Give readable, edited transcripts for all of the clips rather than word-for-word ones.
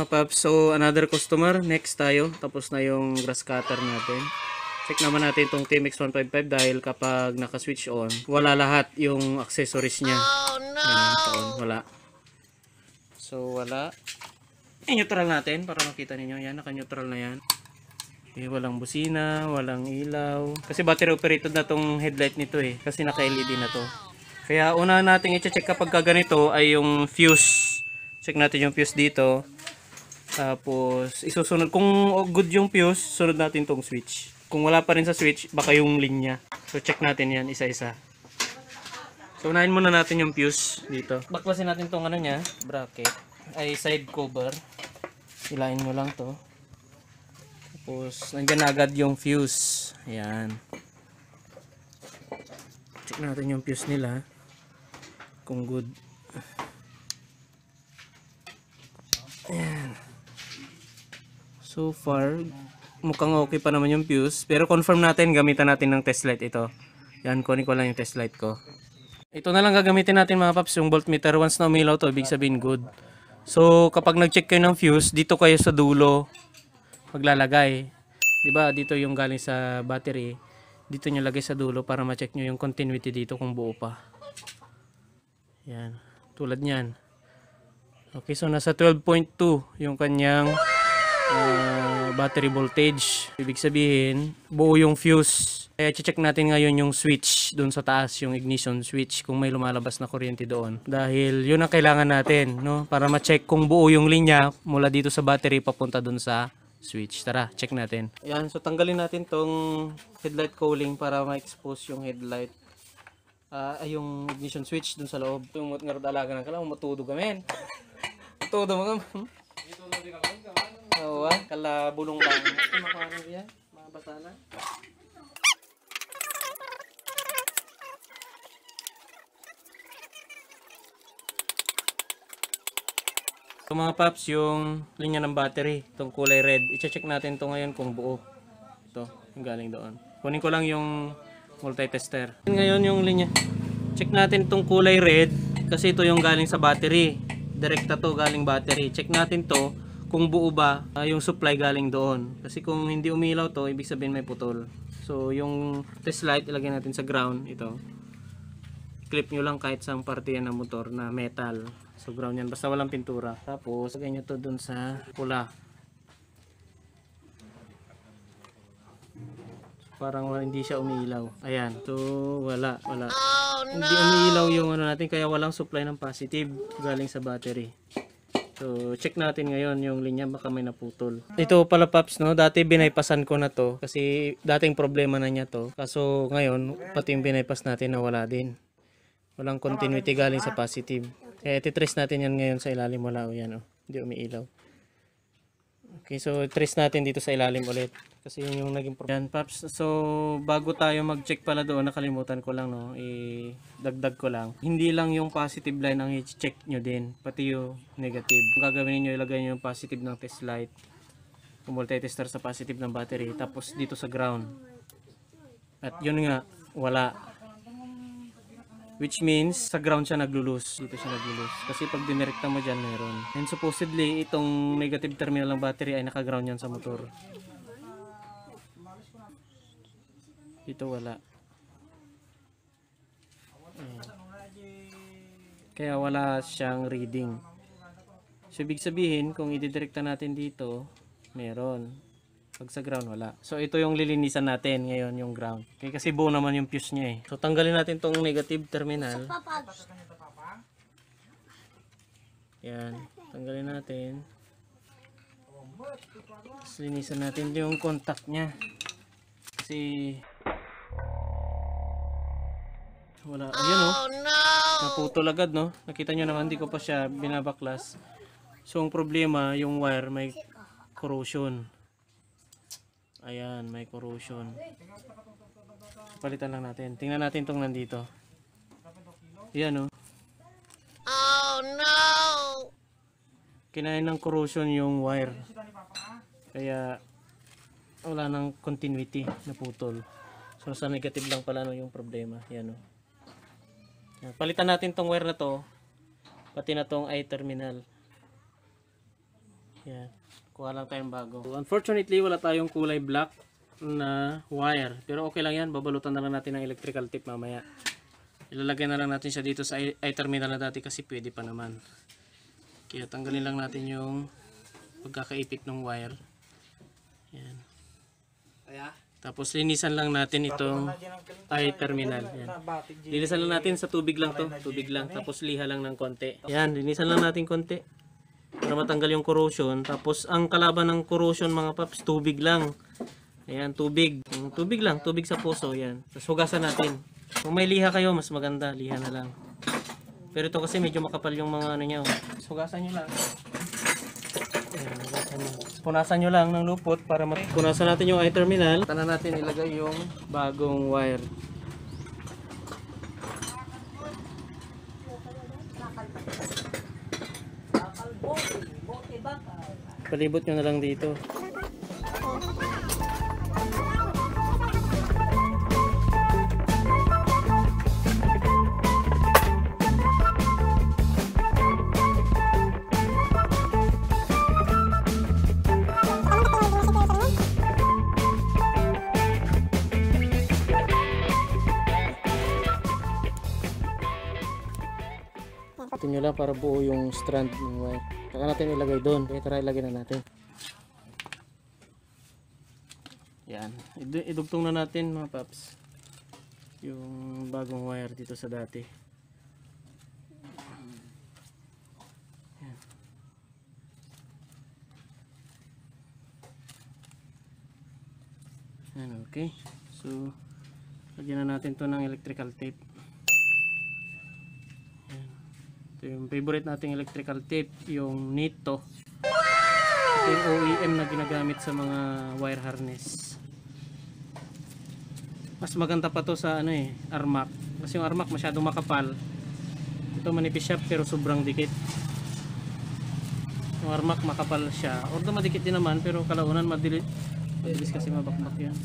paps, so another customer, next tayo, tapos na yung grass cutter natin. Check naman natin itong TMX155 dahil kapag naka-switch on, wala lahat yung accessories niya. Wala. So wala. I-neutral natin para makita ninyo. Yan, naka-neutral na yan. Okay, walang busina, walang ilaw. Kasi battery operated na tong headlight nito eh. Kasi naka-LED na to. Kaya una natin i-check kapag ganito ay yung fuse. Check natin yung fuse dito. Tapos isusunod. Kung good yung fuse, sunod natin tong switch. Kung wala pa rin sa switch, baka yung linya. So check natin yan isa-isa. So unahin muna natin yung fuse dito. Baklasin natin tong ano niya, bracket. Ay side cover. Hilain mo lang to. Tapos nandiyan agad yung fuse. Ayan. Check natin yung fuse nila. Kung good. Ayan. So far, mukhang okay pa naman yung fuse. Pero confirm natin, gamitan natin ng test light ito. Yan, kunin ko lang yung test light ko. Ito na lang gagamitin natin mga paps, yung voltmeter. Once na umilaw to, ibig sabihin good. So kapag nag-check kayo ng fuse, dito kayo sa dulo maglalagay. Diba, dito yung galing sa battery. Dito nyo lagay sa dulo para ma-check nyo yung continuity dito kung buo pa. Yan, tulad nyan. Okay, so nasa 12.2 yung kanyang battery voltage. Ibig sabihin, buo yung fuse. Kaya check natin ngayon yung switch doon sa taas, yung ignition switch, kung may lumalabas na kuryente doon. Dahil yun ang kailangan natin, no? Para ma-check kung buo yung linya mula dito sa battery papunta doon sa switch. Tara, check natin. Ayan, so tanggalin natin tong headlight cowling para ma-expose yung headlight. Yung ignition switch doon sa loob. Tumot nga dalaga ng kala, matudo kami. Todo mga oo, kala bulong lang. Makaano yan? Mga basala. So mga paps, yung linya ng battery, itong kulay red. I-check natin to ngayon kung buo. Ito, yung galing doon. Kunin ko lang yung multi-tester. Ngayon yung linya. Check natin itong kulay red kasi ito yung galing sa battery. Direkta to galing battery. Check natin to kung buo ba yung supply galing doon. Kasi kung hindi umilaw to, ibig sabihin may putol. So yung test light ilagay natin sa ground. Ito. Clip nyo lang kahit sa parte yan ng motor na metal. So ground yan. Basta walang pintura. Tapos lagay nyo to dun sa pula. Parang hindi siya umiilaw. Ayan. So wala. Hindi umiilaw yung ano natin, kaya walang supply ng positive galing sa battery. So check natin ngayon yung linya, baka may naputol. Ito pala paps, no, dati binaypasan ko na to kasi dating problema na niya to. Kaso ngayon pati yung binaypas natin nawala din. Walang continuity galing sa positive. Kaya ititrace natin yan ngayon sa ilalim. Wala o yan, oh. Hindi umiilaw. Okay, so trace natin dito sa ilalim ulit. Kasi yun yung naging problem. Yan, paps. So, bago tayo mag-check pala doon, nakalimutan ko lang, no? Dagdag ko lang. Hindi lang yung positive line ang i-check nyo din. Pati yung negative. Kung gagawin nyo, ilagay nyo yung positive ng test light. Yung multi-tester sa positive ng battery. Tapos dito sa ground. At yun nga, wala. Which means, sa ground siya naglulus. Dito siya naglulus. Kasi pag dinirekta mo dyan, meron. And supposedly, itong negative terminal ng battery ay naka-ground yan sa motor. Dito wala. Ayan. Kaya wala siyang reading. So, ibig sabihin, kung ididirekta natin dito, meron. Pag sa ground, wala. So, ito yung lilinisan natin ngayon, yung ground. Okay, kasi buo naman yung fuse niya eh. So, tanggalin natin tong negative terminal. Yan. Tanggalin natin. Tapos, linisan natin yung contact niya. Kasi, wala. Ayan oh. Naputol agad, no? Nakita nyo naman, hindi ko pa siya binabaklas. So, ang problema, yung wire may corrosion. Ayan, may corrosion. Palitan lang natin. Tingnan natin itong nandito. Ayan, oh. Oh, no! Kinain ng corrosion yung wire. Kaya, wala nang continuity na putol. So, sa negative lang pala no, yung problema. Ayan, oh. Ayan, palitan natin tong wire na to. Pati na tong I terminal. Yan. Kuha lang tayong bago. So, unfortunately, wala tayong kulay black na wire. Pero okay lang yan. Babalutan na lang natin ng electrical tape mamaya. Ilalagay na lang natin siya dito sa i-terminal na dati kasi pwede pa naman. Kaya tanggalin lang natin yung pagkakaipit ng wire. Yan. Tapos linisan lang natin itong i-terminal. Yan. Linisan lang natin sa tubig lang to. Tubig lang. Tapos liha lang ng konti. Yan. Linisan lang natin konti. Para matanggal yung corrosion. Tapos ang kalaban ng corrosion mga paps, tubig lang. Ayan, tubig. Tubig lang, tubig sa puso. Yan. Tapos hugasan natin. Kung may liha kayo, mas maganda. Liha na lang. Pero ito kasi medyo makapal yung mga ano niya. Tapos hugasan nyo lang. Ayan, hugasan nyo. Punasan nyo lang ng lupot para punasan natin yung i-terminal. Tanan natin ilagay yung bagong wire. Palibot nyo na lang dito. Ito nyo lang para buo yung strand ng wire. Saka natin ilagay doon. Kaya tara ilagay na natin. Yan. Idugtong na natin mga paps. Yung bagong wire dito sa dati. Yan. Yan, okay. So, lagyan na natin to ng electrical tape. Ito yung favorite nating electrical tape, yung Nito. Ito yung OEM na ginagamit sa mga wire harness. Mas maganda pa to sa ano Armac. Kasi yung Armac masyadong makapal. Ito manipis siya pero sobrang dikit. Yung Armac makapal siya. Although madikit din naman pero kalaunan madilis kasi mabakbak yan.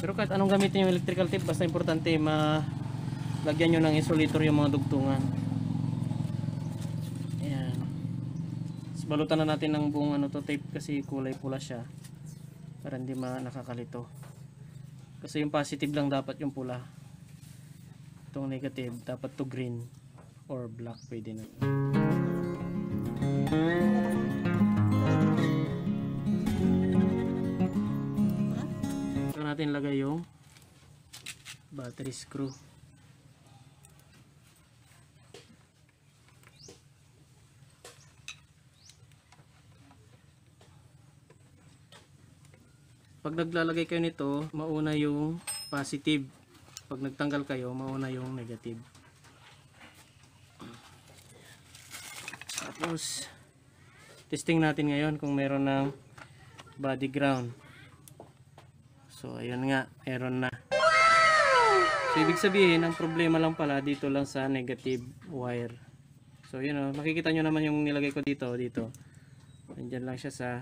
Pero kahit anong gamitin yung electrical tape, basta importante lagyan nyo ng insulator yung mga dugtungan. Balutan na natin ng buong tape kasi kulay pula siya para hindi nakakalito. Kasi yung positive lang dapat yung pula. Itong negative dapat to green or black pwede na. Ito natin lagay yung battery screw. Pag naglalagay kayo nito, mauna yung positive. Pag nagtanggal kayo, mauna yung negative. Tapos, testing natin ngayon kung meron ng body ground. So, ayun nga, meron na. So, ibig sabihin, ang problema lang pala dito lang sa negative wire. So, yun o, makikita nyo naman yung nilagay ko dito. Nandyan lang siya sa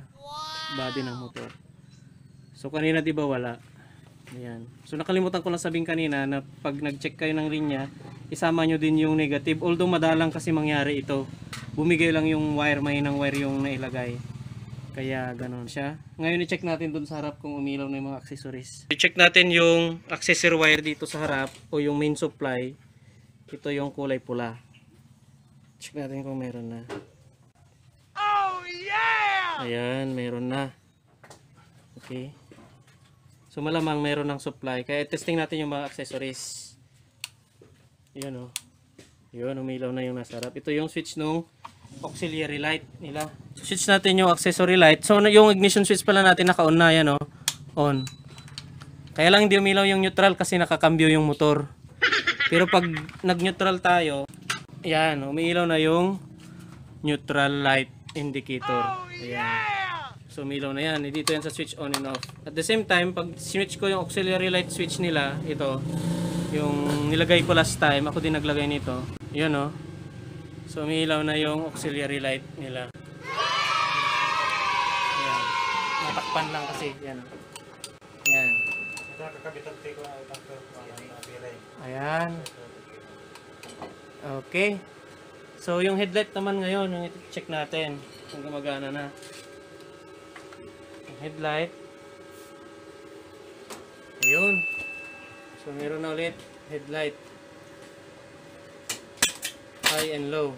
body ng motor. So kanina 'di ba wala? Ayan. So nakalimutan ko lang sabihin kanina na pag nag-check kayo ng linya, isama nyo din yung negative. Although madalang kasi mangyari ito. Bumigay lang yung wire, mahinang wire yung nailagay. Kaya ganoon siya. Ngayon i-check natin dun sa harap kung umilaw na yung mga accessories. I-check natin yung accessory wire dito sa harap o yung main supply. Ito yung kulay pula. Check natin kung meron na. Oh yeah! Ayan, meron na. Okay. So malamang meron ng supply. Kaya testing natin yung mga accessories. Yan o. Yun, umilaw na yung nasa harap. Ito yung switch nung auxiliary light nila. Switch natin yung accessory light. So yung ignition switch pala natin naka-on na yan o. On. Kaya lang hindi umilaw yung neutral kasi nakakambyo yung motor. Pero pag nag-neutral tayo, yan, umiilaw na yung neutral light indicator. Ayan. So umilaw na yan. Dito yan sa switch on and off. At the same time, pag switch ko yung auxiliary light switch nila, ito, yung nilagay ko last time, ako din naglagay nito. Yun o. So umilaw na yung auxiliary light nila. Ayan. Natakpan lang kasi. Yan o. Ayan. Ayan. Okay. So yung headlight naman ngayon, yung check natin. kung gumagana na. Yung headlight. Ayun. So meron na ulit headlight. High and low.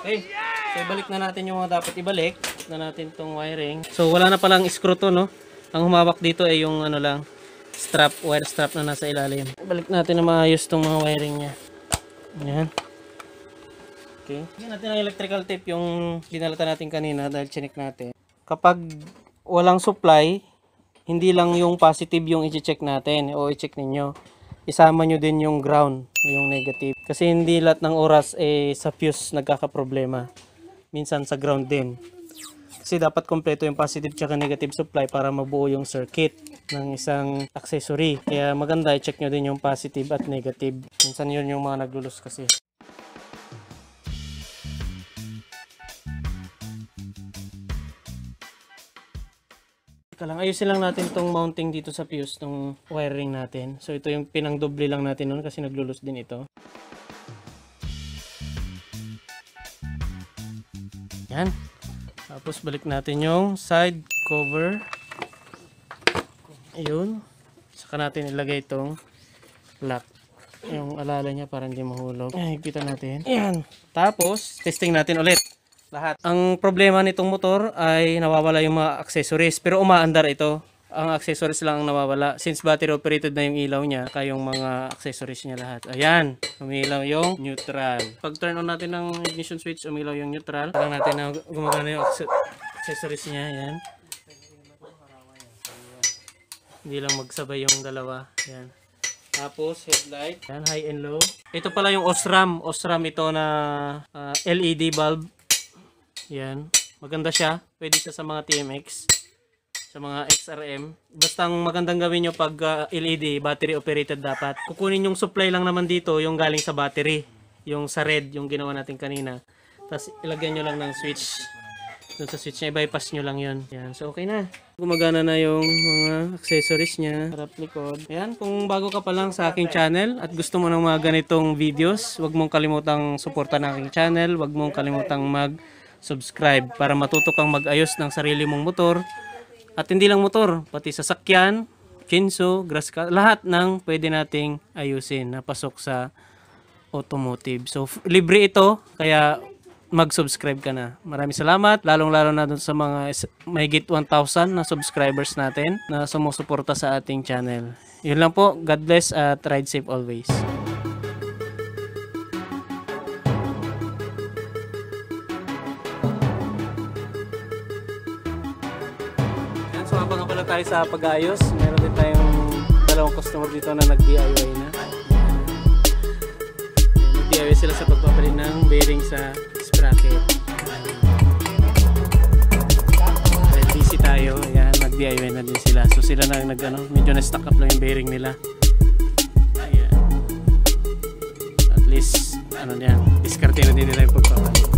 Okay. So ibalik na natin yung mga dapat ibalik. Na natin tong wiring. So wala na palang screw to, no? Ang humawak dito ay yung ano lang, strap, wire strap na nasa ilalim. Balik natin na maayos tong mga wiring niya. Ayan. Okay. Yan natin ang electrical tape yung dinalata natin kanina dahil chinik natin. Kapag walang supply, hindi lang yung positive yung i-check natin o i-check ninyo. Isama nyo din yung ground, yung negative. Kasi hindi lahat ng oras sa fuse nagkakaproblema. Minsan sa ground din. Kasi dapat kompleto yung positive tsaka negative supply para mabuo yung circuit ng isang accessory. Kaya maganda i-check nyo din yung positive at negative. Minsan yun yung mga naglulus kasi. Ayusin lang natin tong mounting dito sa fuse ng wiring natin. So ito yung pinangdoble lang natin nun kasi naglulus din ito. Yan. Tapos balik natin yung side cover. Ayun. Saka natin ilagay itong lock. Yung alala niya para hindi mahulog. Higpitan natin. Yan. Tapos testing natin ulit. Lahat. Ang problema nitong motor ay nawawala yung mga accessories. Pero umaandar ito. Ang accessories lang ang nawawala. Since battery operated na yung ilaw niya, kaya yung mga accessories niya lahat. Ayan. Umilaw yung neutral. Pag turn on natin ng ignition switch, umilaw yung neutral. Parang natin na gumagana yung accessories niya. Ayan. Hindi lang magsabay yung dalawa. Ayan. Tapos headlight. Ayan, high and low. Ito pala yung OSRAM. OSRAM ito na LED bulb. Yan. Maganda siya. Pwede siya sa mga TMX. Sa mga XRM. Basta ang magandang gawin nyo pag LED, battery operated dapat. Kukunin yung supply lang naman dito, yung galing sa battery. Yung sa red, yung ginawa natin kanina. Tapos ilagyan nyo lang ng switch. Doon sa switch niya, bypass nyo lang yun. Yan. So okay na. Gumagana na yung mga accessories niya. Harap likod. Yan. Kung bago ka pa lang sa aking channel at gusto mo ng mga ganitong videos, huwag mong kalimutang suportan ang aking channel. Huwag mong kalimutang mag-subscribe para matuto kang mag-ayos ng sarili mong motor. At hindi lang motor, pati sasakyan, chinso, grass car, lahat ng pwede nating ayusin na pasok sa automotive. So libre ito, kaya mag-subscribe ka na. Maraming salamat, lalong-lalo na dun sa mga mahigit 1,000 na subscribers natin na sumusuporta sa ating channel. Yun lang po, God bless at ride safe always. So habang pala tayo sa pag-ayos, meron din tayong dalawang customer dito na nag-DIY na. Nag-DIY sila sa pagpapalit ng bearing sa sprocket. Dahil busy tayo, ayan, nag-DIY na din sila. So sila na medyo na-stuck up lang yung bearing nila. Ayan. At least, diskarte na din nila yung pagpapalit.